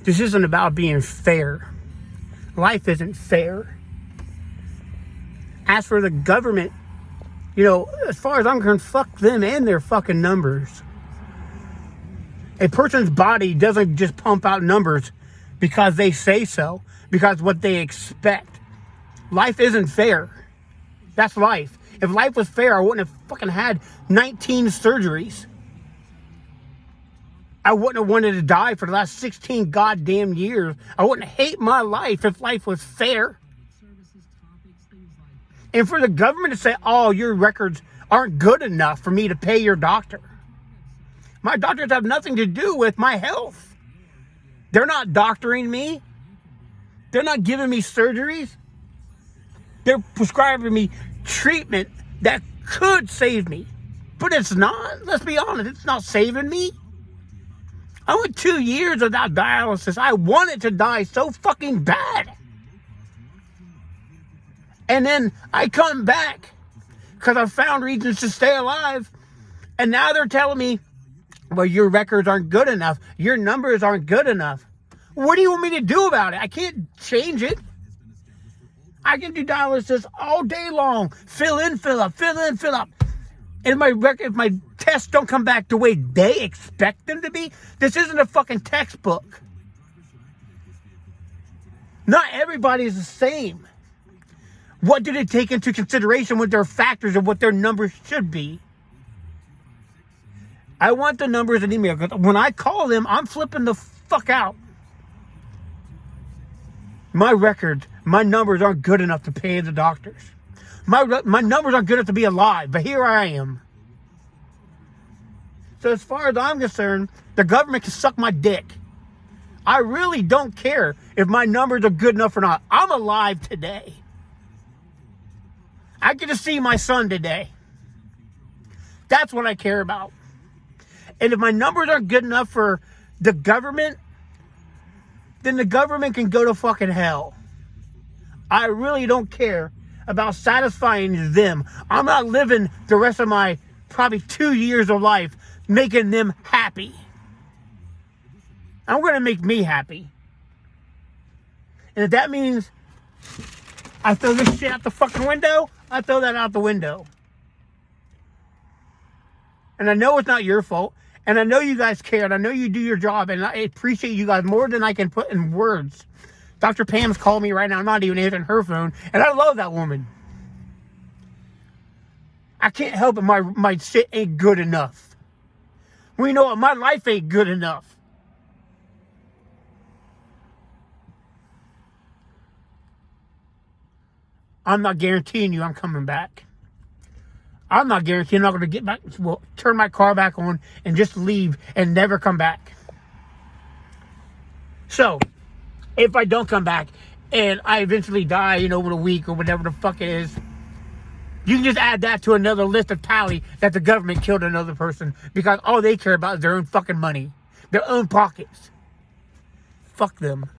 This isn't about being fair. Life isn't fair. As for the government, as far as I'm concerned, fuck them and their fucking numbers. A person's body doesn't just pump out numbers because they say so, because what they expect. Life isn't fair. That's life. If life was fair, I wouldn't have fucking had 19 surgeries. I wouldn't have wanted to die for the last 16 goddamn years. I wouldn't hate my life if life was fair. And for the government to say, oh, your records aren't good enough for me to pay your doctor. My doctors have nothing to do with my health. They're not doctoring me. They're not giving me surgeries. They're prescribing me treatment that could save me. But it's not. Let's be honest. It's not saving me. I went 2 years without dialysis. I wanted to die so fucking bad. And then I come back because I found reasons to stay alive. And now they're telling me, well, your records aren't good enough. Your numbers aren't good enough. What do you want me to do about it? I can't change it. I can do dialysis all day long. Fill in, fill up, fill in, fill up. And if my tests don't come back the way they expect them to be, this isn't a fucking textbook. Not everybody is the same. What did it take into consideration with their factors of what their numbers should be? I want the numbers in email because when I call them, I'm flipping the fuck out. My records, my numbers aren't good enough to pay the doctors. My numbers aren't good enough to be alive, but here I am. So as far as I'm concerned, the government can suck my dick. I really don't care if my numbers are good enough or not. I'm alive today. I get to see my son today. That's what I care about. And if my numbers aren't good enough for the government, then the government can go to fucking hell. I really don't care about satisfying them. I'm not living the rest of my probably 2 years of life making them happy. I'm going to make me happy. And if that means I throw this shit out the fucking window, I throw that out the window. And I know it's not your fault. And I know you guys care. And I know you do your job. And I appreciate you guys more than I can put in words. Dr. Pam's calling me right now. I'm not even answering her phone. And I love that woman. I can't help it. My shit ain't good enough. Well, you know what? My life ain't good enough. I'm not guaranteeing you I'm coming back. I'm not guaranteeing I'm not going to get back, well, turn my car back on and just leave and never come back. So, if I don't come back and I eventually die, in a week or whatever the fuck it is, you can just add that to another list of tally that the government killed another person because all they care about is their own fucking money, their own pockets. Fuck them.